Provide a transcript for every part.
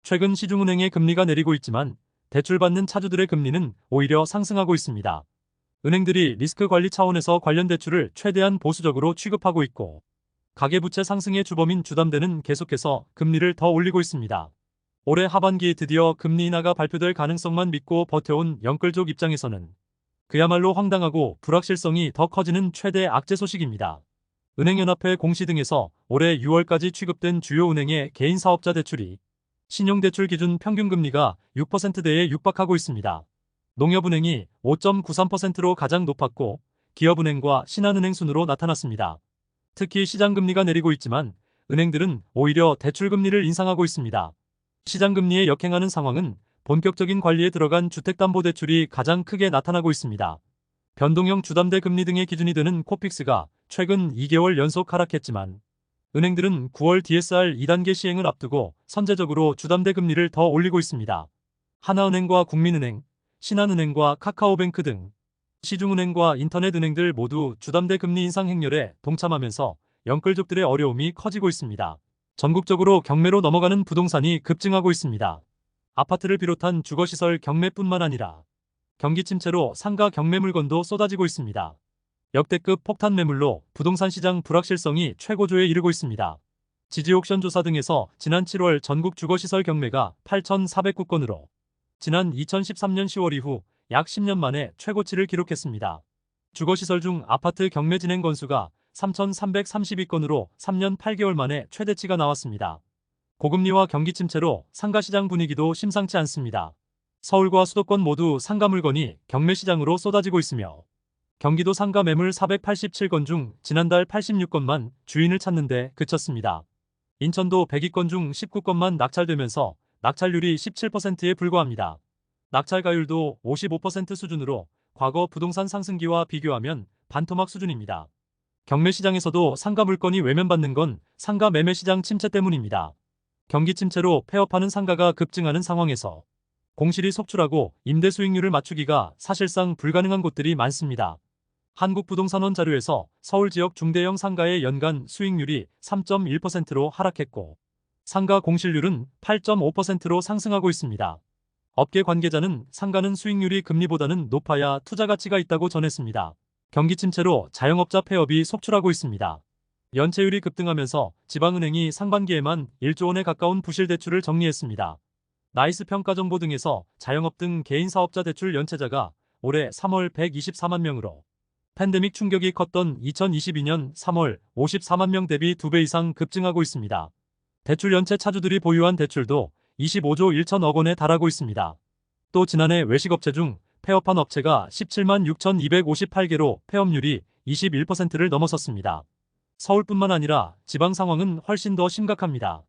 최근 시중은행의 금리가 내리고 있지만 대출받는 차주들의 금리는 오히려 상승하고 있습니다. 은행들이 리스크 관리 차원에서 관련 대출을 최대한 보수적으로 취급하고 있고 가계부채 상승의 주범인 주담대는 계속해서 금리를 더 올리고 있습니다. 올해 하반기 드디어 금리 인하가 발표될 가능성만 믿고 버텨온 영끌족 입장에서는 그야말로 황당하고 불확실성이 더 커지는 최대 악재 소식입니다. 은행연합회 공시 등에서 올해 6월까지 취급된 주요 은행의 개인사업자 대출이 신용대출 기준 평균금리가 6%대에 육박하고 있습니다. 농협은행이 5.93%로 가장 높았고 기업은행과 신한은행 순으로 나타났습니다. 특히 시장금리가 내리고 있지만 은행들은 오히려 대출금리를 인상하고 있습니다. 시장금리에 역행하는 상황은 본격적인 관리에 들어간 주택담보대출이 가장 크게 나타나고 있습니다. 변동형 주담대 금리 등의 기준이 되는 코픽스가 최근 2개월 연속 하락했지만 은행들은 9월 DSR 2단계 시행을 앞두고 선제적으로 주담대 금리를 더 올리고 있습니다. 하나은행과 국민은행, 신한은행과 카카오뱅크 등 시중은행과 인터넷은행들 모두 주담대 금리 인상 행렬에 동참하면서 영끌족들의 어려움이 커지고 있습니다. 전국적으로 경매로 넘어가는 부동산이 급증하고 있습니다. 아파트를 비롯한 주거시설 경매뿐만 아니라 경기 침체로 상가 경매 물건도 쏟아지고 있습니다. 역대급 폭탄 매물로 부동산 시장 불확실성이 최고조에 이르고 있습니다. 지지옥션 조사 등에서 지난 7월 전국 주거시설 경매가 8,409건으로 지난 2013년 10월 이후 약 10년 만에 최고치를 기록했습니다. 주거시설 중 아파트 경매 진행 건수가 3,332건으로 3년 8개월 만에 최대치가 나왔습니다. 고금리와 경기 침체로 상가시장 분위기도 심상치 않습니다. 서울과 수도권 모두 상가 물건이 경매 시장으로 쏟아지고 있으며 경기도 상가 매물 487건 중 지난달 86건만 주인을 찾는데 그쳤습니다. 인천도 102건 중 19건만 낙찰되면서 낙찰률이 17%에 불과합니다. 낙찰가율도 55% 수준으로 과거 부동산 상승기와 비교하면 반토막 수준입니다. 경매 시장에서도 상가 물건이 외면받는 건 상가 매매 시장 침체 때문입니다. 경기 침체로 폐업하는 상가가 급증하는 상황에서 공실이 속출하고 임대 수익률을 맞추기가 사실상 불가능한 곳들이 많습니다. 한국부동산원 자료에서 서울 지역 중대형 상가의 연간 수익률이 3.1%로 하락했고 상가 공실률은 8.5%로 상승하고 있습니다. 업계 관계자는 상가는 수익률이 금리보다는 높아야 투자 가치가 있다고 전했습니다. 경기 침체로 자영업자 폐업이 속출하고 있습니다. 연체율이 급등하면서 지방은행이 상반기에만 1조 원에 가까운 부실 대출을 정리했습니다. 나이스 평가정보 등에서 자영업 등 개인사업자 대출 연체자가 올해 3월 124만 명으로 팬데믹 충격이 컸던 2022년 3월 54만 명 대비 2배 이상 급증하고 있습니다. 대출 연체 차주들이 보유한 대출도 25조 1천억 원에 달하고 있습니다. 또 지난해 외식업체 중 폐업한 업체가 17만 6,258개로 폐업률이 21%를 넘어섰습니다. 서울뿐만 아니라 지방 상황은 훨씬 더 심각합니다.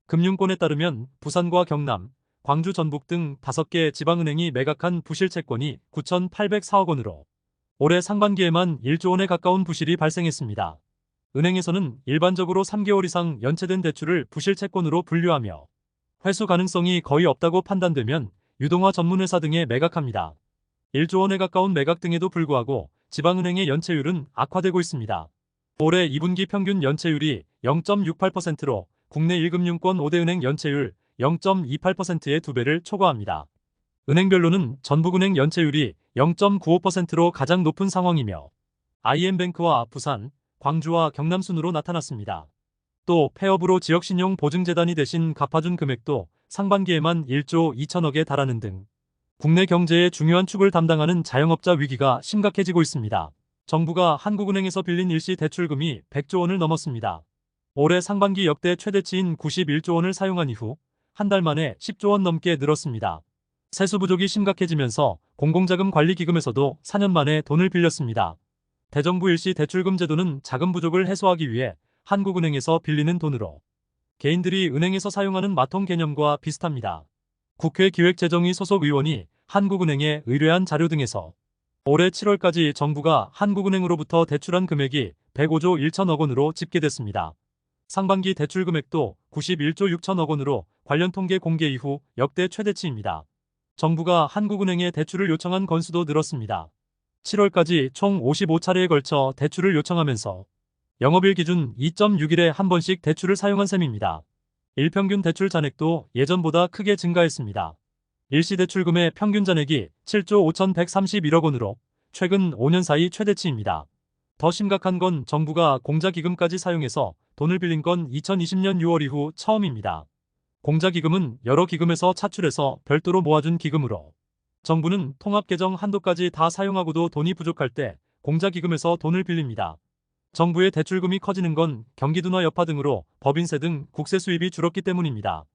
금융권에 따르면 부산과 경남, 광주 전북 등 5개 지방은행이 매각한 부실 채권이 9,804억 원으로 올해 상반기에만 1조 원에 가까운 부실이 발생했습니다. 은행에서는 일반적으로 3개월 이상 연체된 대출을 부실 채권으로 분류하며 회수 가능성이 거의 없다고 판단되면 유동화 전문회사 등에 매각합니다. 1조 원에 가까운 매각 등에도 불구하고 지방은행의 연체율은 악화되고 있습니다. 올해 2분기 평균 연체율이 0.68%로 국내 1금융권 5대 은행 연체율 0.28%의 2배를 초과합니다. 은행별로는 전북은행 연체율이 0.95%로 가장 높은 상황이며 IM뱅크와 부산, 광주와 경남 순으로 나타났습니다. 또 폐업으로 지역신용보증재단이 대신 갚아준 금액도 상반기에만 1조 2천억에 달하는 등 국내 경제의 중요한 축을 담당하는 자영업자 위기가 심각해지고 있습니다. 정부가 한국은행에서 빌린 일시 대출금이 100조 원을 넘었습니다. 올해 상반기 역대 최대치인 91조 원을 사용한 이후 한 달 만에 10조 원 넘게 늘었습니다. 세수 부족이 심각해지면서 공공자금 관리기금에서도 4년 만에 돈을 빌렸습니다. 대정부 일시 대출금 제도는 자금 부족을 해소하기 위해 한국은행에서 빌리는 돈으로 개인들이 은행에서 사용하는 마통 개념과 비슷합니다. 국회 기획재정위 소속 의원이 한국은행에 의뢰한 자료 등에서 올해 7월까지 정부가 한국은행으로부터 대출한 금액이 105조 1천억 원으로 집계됐습니다. 상반기 대출 금액도 91조 6천억 원으로 관련 통계 공개 이후 역대 최대치입니다. 정부가 한국은행에 대출을 요청한 건수도 늘었습니다. 7월까지 총 55차례에 걸쳐 대출을 요청하면서 영업일 기준 2.6일에 한 번씩 대출을 사용한 셈입니다. 일평균 대출 잔액도 예전보다 크게 증가했습니다. 일시대출금의 평균 잔액이 7조 5,131억 원으로 최근 5년 사이 최대치입니다. 더 심각한 건 정부가 공자기금까지 사용해서 돈을 빌린 건 2020년 6월 이후 처음입니다. 공자기금은 여러 기금에서 차출해서 별도로 모아준 기금으로 정부는 통합개정 한도까지 다 사용하고도 돈이 부족할 때 공자기금에서 돈을 빌립니다. 정부의 대출금이 커지는 건 경기 둔화 여파 등으로 법인세 등 국세 수입이 줄었기 때문입니다.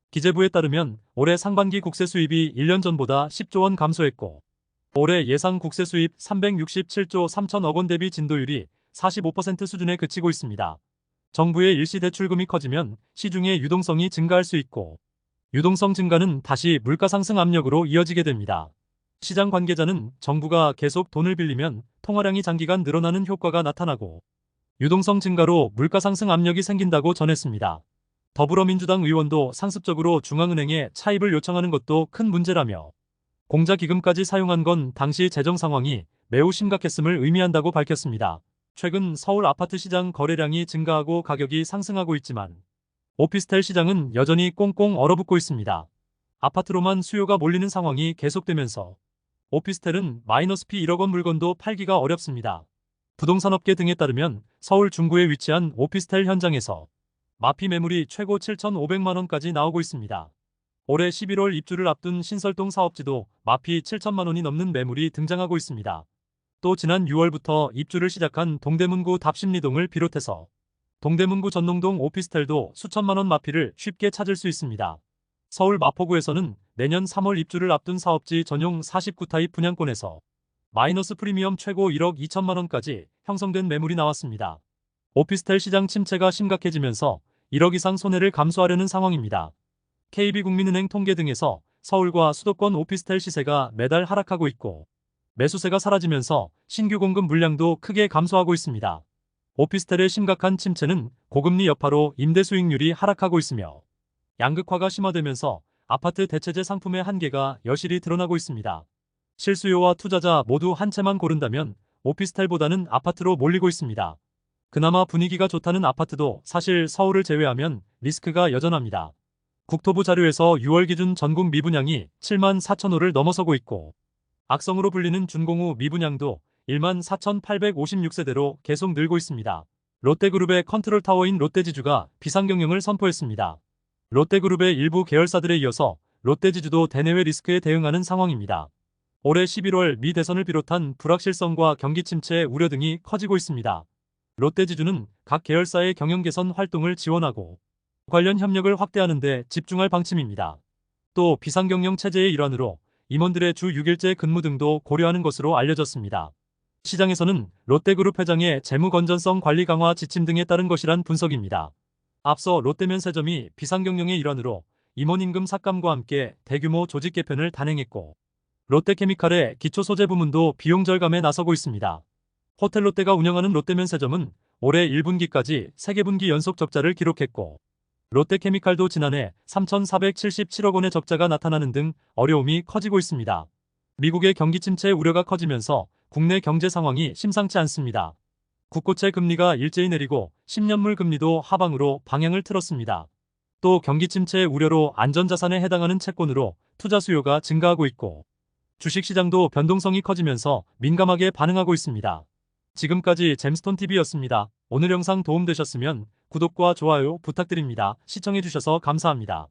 기재부에 따르면 올해 상반기 국세 수입이 1년 전보다 10조 원 감소했고 올해 예상 국세 수입 367조 3천억 원 대비 진도율이 45% 수준에 그치고 있습니다. 정부의 일시 대출금이 커지면 시중의 유동성이 증가할 수 있고 유동성 증가는 다시 물가 상승 압력으로 이어지게 됩니다. 시장 관계자는 정부가 계속 돈을 빌리면 통화량이 장기간 늘어나는 효과가 나타나고 유동성 증가로 물가 상승 압력이 생긴다고 전했습니다. 더불어민주당 의원도 상습적으로 중앙은행에 차입을 요청하는 것도 큰 문제라며 공자기금까지 사용한 건 당시 재정 상황이 매우 심각했음을 의미한다고 밝혔습니다. 최근 서울 아파트 시장 거래량이 증가하고 가격이 상승하고 있지만 오피스텔 시장은 여전히 꽁꽁 얼어붙고 있습니다. 아파트로만 수요가 몰리는 상황이 계속되면서 오피스텔은 마이너스 피 1억 원 물건도 팔기가 어렵습니다. 부동산업계 등에 따르면 서울 중구에 위치한 오피스텔 현장에서 마피 매물이 최고 7,500만 원까지 나오고 있습니다. 올해 11월 입주를 앞둔 신설동 사업지도 마피 7천만 원이 넘는 매물이 등장하고 있습니다. 또 지난 6월부터 입주를 시작한 동대문구 답심리동을 비롯해서 동대문구 전농동 오피스텔도 수천만 원 마피를 쉽게 찾을 수 있습니다. 서울 마포구에서는 내년 3월 입주를 앞둔 사업지 전용 49타입 분양권에서 마이너스 프리미엄 최고 1억 2천만 원까지 형성된 매물이 나왔습니다. 오피스텔 시장 침체가 심각해지면서 1억 이상 손해를 감수하려는 상황입니다. KB국민은행 통계 등에서 서울과 수도권 오피스텔 시세가 매달 하락하고 있고 매수세가 사라지면서 신규 공급 물량도 크게 감소하고 있습니다. 오피스텔의 심각한 침체는 고금리 여파로 임대 수익률이 하락하고 있으며 양극화가 심화되면서 아파트 대체재 상품의 한계가 여실히 드러나고 있습니다. 실수요와 투자자 모두 한 채만 고른다면 오피스텔보다는 아파트로 몰리고 있습니다. 그나마 분위기가 좋다는 아파트도 사실 서울을 제외하면 리스크가 여전합니다. 국토부 자료에서 6월 기준 전국 미분양이 7만 4천 호를 넘어서고 있고 악성으로 불리는 준공후 미분양도 1만 4,856세대로 계속 늘고 있습니다. 롯데그룹의 컨트롤타워인 롯데지주가 비상경영을 선포했습니다. 롯데그룹의 일부 계열사들에 이어서 롯데지주도 대내외 리스크에 대응하는 상황입니다. 올해 11월 미 대선을 비롯한 불확실성과 경기 침체 우려 등이 커지고 있습니다. 롯데지주는 각 계열사의 경영 개선 활동을 지원하고 관련 협력을 확대하는 데 집중할 방침입니다. 또 비상경영 체제의 일환으로 임원들의 주 6일제 근무 등도 고려하는 것으로 알려졌습니다. 시장에서는 롯데그룹 회장의 재무 건전성 관리 강화 지침 등에 따른 것이란 분석입니다. 앞서 롯데면세점이 비상경영의 일환으로 임원임금 삭감과 함께 대규모 조직 개편을 단행했고 롯데케미칼의 기초소재 부문도 비용 절감에 나서고 있습니다. 호텔롯데가 운영하는 롯데면세점은 올해 1분기까지 3분기 연속 적자를 기록했고 롯데케미칼도 지난해 3,477억 원의 적자가 나타나는 등 어려움이 커지고 있습니다. 미국의 경기 침체 우려가 커지면서 국내 경제 상황이 심상치 않습니다. 국고채 금리가 일제히 내리고 10년물 금리도 하방으로 방향을 틀었습니다. 또 경기 침체 우려로 안전자산에 해당하는 채권으로 투자 수요가 증가하고 있고 주식시장도 변동성이 커지면서 민감하게 반응하고 있습니다. 지금까지 잼스톤TV였습니다. 오늘 영상 도움되셨으면 구독과 좋아요 부탁드립니다. 시청해주셔서 감사합니다.